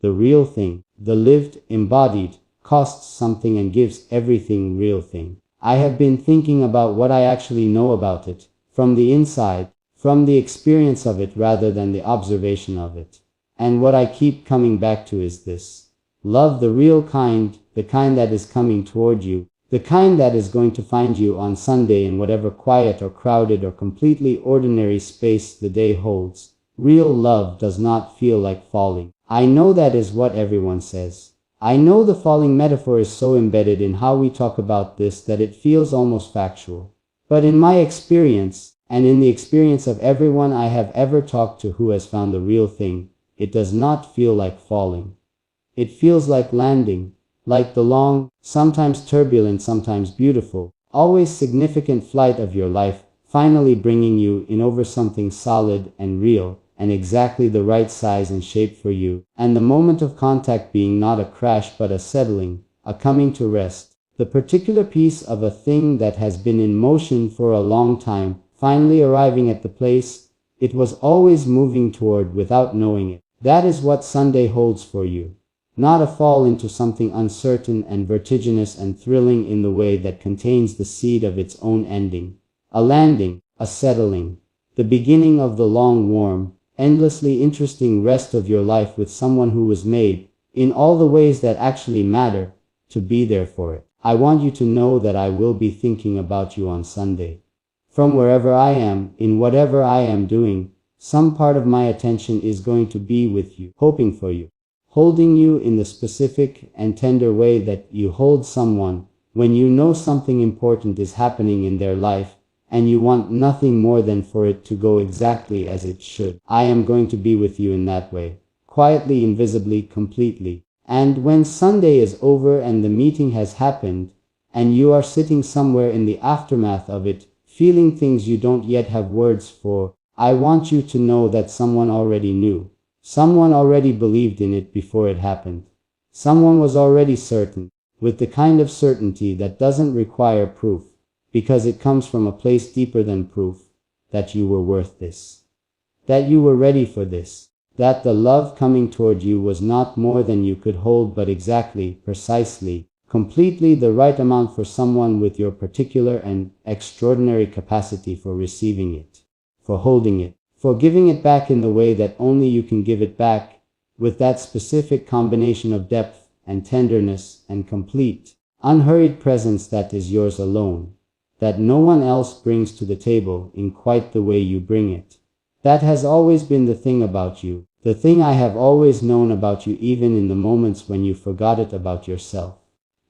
the real thing, the lived, embodied, costs something and gives everything real thing. I have been thinking about what I actually know about it, from the inside, from the experience of it rather than the observation of it. And what I keep coming back to is this. Love the real kind, the kind that is coming toward you, the kind that is going to find you on Sunday in whatever quiet or crowded or completely ordinary space the day holds. Real love does not feel like falling. I know that is what everyone says. I know the falling metaphor is so embedded in how we talk about this that it feels almost factual. But in my experience, and in the experience of everyone I have ever talked to who has found the real thing, it does not feel like falling. It feels like landing, like the long, sometimes turbulent, sometimes beautiful, always significant flight of your life, finally bringing you in over something solid and real, and exactly the right size and shape for you, and the moment of contact being not a crash but a settling, a coming to rest, the particular piece of a thing that has been in motion for a long time, finally arriving at the place it was always moving toward without knowing it. That is what Sunday holds for you. Not a fall into something uncertain and vertiginous and thrilling in the way that contains the seed of its own ending. A landing, a settling, the beginning of the long, warm, endlessly interesting rest of your life with someone who was made, in all the ways that actually matter, to be there for it. I want you to know that I will be thinking about you on Sunday. From wherever I am, in whatever I am doing, some part of my attention is going to be with you, hoping for you, holding you in the specific and tender way that you hold someone when you know something important is happening in their life, and you want nothing more than for it to go exactly as it should. I am going to be with you in that way, quietly, invisibly, completely. And when Sunday is over and the meeting has happened, and you are sitting somewhere in the aftermath of it, feeling things you don't yet have words for, I want you to know that someone already knew. Someone already believed in it before it happened. Someone was already certain, with the kind of certainty that doesn't require proof, because it comes from a place deeper than proof, that you were worth this. That you were ready for this. That the love coming toward you was not more than you could hold but exactly, precisely, completely the right amount for someone with your particular and extraordinary capacity for receiving it, for holding it, for giving it back in the way that only you can give it back, with that specific combination of depth and tenderness and complete, unhurried presence that is yours alone, that no one else brings to the table in quite the way you bring it. That has always been the thing about you, the thing I have always known about you, even in the moments when you forgot it about yourself.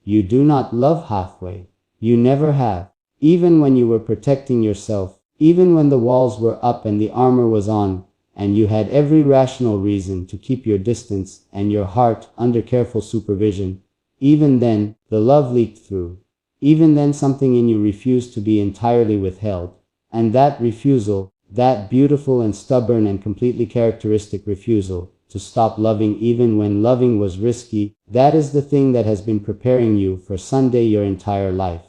You do not love halfway. You never have. Even when you were protecting yourself, even when the walls were up and the armor was on, and you had every rational reason to keep your distance and your heart under careful supervision, even then, the love leaked through. Even then something in you refused to be entirely withheld. And that refusal, that beautiful and stubborn and completely characteristic refusal, to stop loving even when loving was risky, that is the thing that has been preparing you for Sunday your entire life.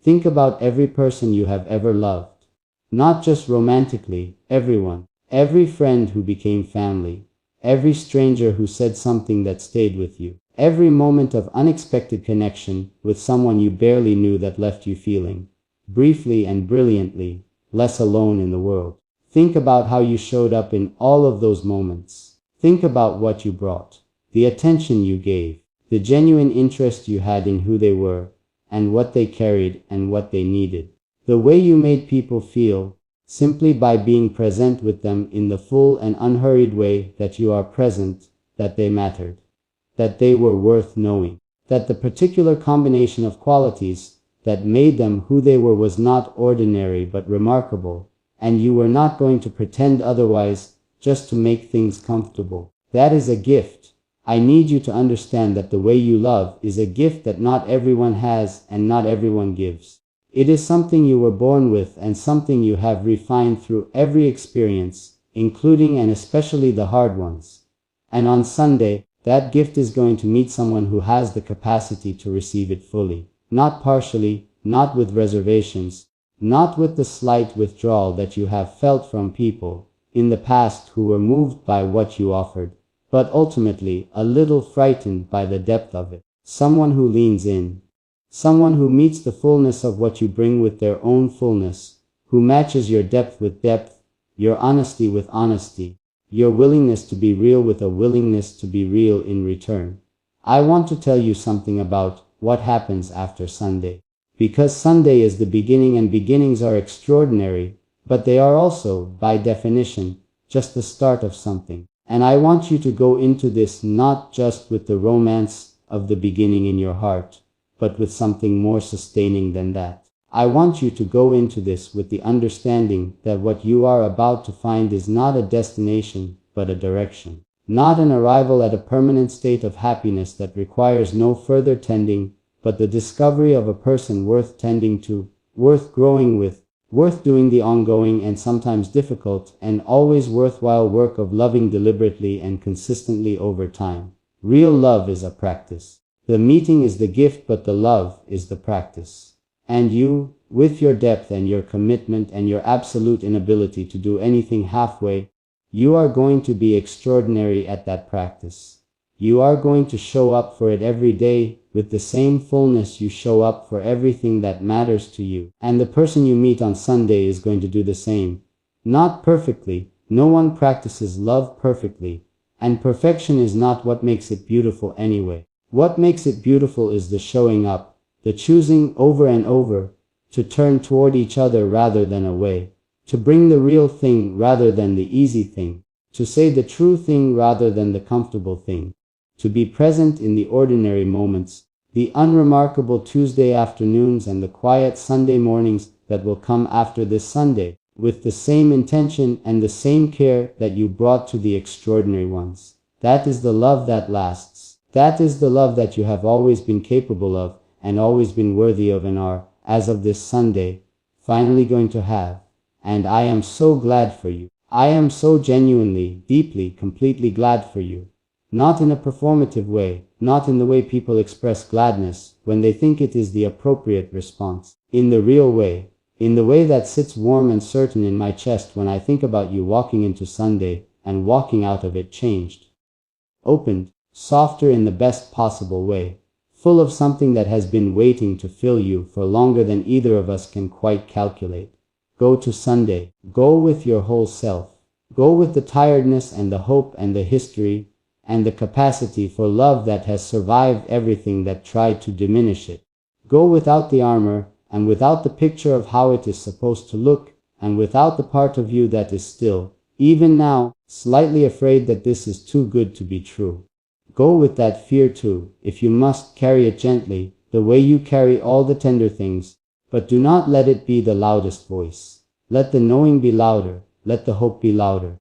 Think about every person you have ever loved. Not just romantically, everyone. Every friend who became family. Every stranger who said something that stayed with you. Every moment of unexpected connection with someone you barely knew that left you feeling, briefly and brilliantly, less alone in the world. Think about how you showed up in all of those moments. Think about what you brought, the attention you gave, the genuine interest you had in who they were, and what they carried and what they needed. The way you made people feel, simply by being present with them in the full and unhurried way that you are present, that they mattered, that they were worth knowing, that the particular combination of qualities that made them who they were was not ordinary but remarkable, and you were not going to pretend otherwise just to make things comfortable. That is a gift. I need you to understand that the way you love is a gift that not everyone has and not everyone gives. It is something you were born with and something you have refined through every experience, including and especially the hard ones. And on Sunday, that gift is going to meet someone who has the capacity to receive it fully, not partially, not with reservations, not with the slight withdrawal that you have felt from people in the past who were moved by what you offered, but ultimately a little frightened by the depth of it. Someone who leans in. Someone who meets the fullness of what you bring with their own fullness, who matches your depth with depth, your honesty with honesty, your willingness to be real with a willingness to be real in return. I want to tell you something about what happens after Sunday. Because Sunday is the beginning and beginnings are extraordinary, but they are also, by definition, just the start of something. And I want you to go into this not just with the romance of the beginning in your heart, but with something more sustaining than that. I want you to go into this with the understanding that what you are about to find is not a destination, but a direction. Not an arrival at a permanent state of happiness that requires no further tending, but the discovery of a person worth tending to, worth growing with, worth doing the ongoing and sometimes difficult and always worthwhile work of loving deliberately and consistently over time. Real love is a practice. The meeting is the gift, but the love is the practice. And you, with your depth and your commitment and your absolute inability to do anything halfway, you are going to be extraordinary at that practice. You are going to show up for it every day with the same fullness you show up for everything that matters to you. And the person you meet on Sunday is going to do the same. Not perfectly. No one practices love perfectly. And perfection is not what makes it beautiful anyway. What makes it beautiful is the showing up, the choosing over and over, to turn toward each other rather than away, to bring the real thing rather than the easy thing, to say the true thing rather than the comfortable thing, to be present in the ordinary moments, the unremarkable Tuesday afternoons and the quiet Sunday mornings that will come after this Sunday, with the same intention and the same care that you brought to the extraordinary ones. That is the love that lasts. That is the love that you have always been capable of and always been worthy of and are, as of this Sunday, finally going to have. And I am so glad for you. I am so genuinely, deeply, completely glad for you. Not in a performative way, not in the way people express gladness when they think it is the appropriate response. In the real way, in the way that sits warm and certain in my chest when I think about you walking into Sunday and walking out of it changed. Opened, softer in the best possible way, full of something that has been waiting to fill you for longer than either of us can quite calculate. Go to Sunday. Go with your whole self. Go with the tiredness and the hope and the history and the capacity for love that has survived everything that tried to diminish it. Go without the armor and without the picture of how it is supposed to look and without the part of you that is still, even now, slightly afraid that this is too good to be true. Go with that fear too, if you must, carry it gently, the way you carry all the tender things, but do not let it be the loudest voice. Let the knowing be louder, let the hope be louder.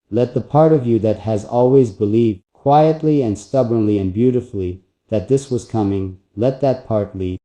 Let the part of you that has always believed, quietly and stubbornly and beautifully, that this was coming, let that part lead.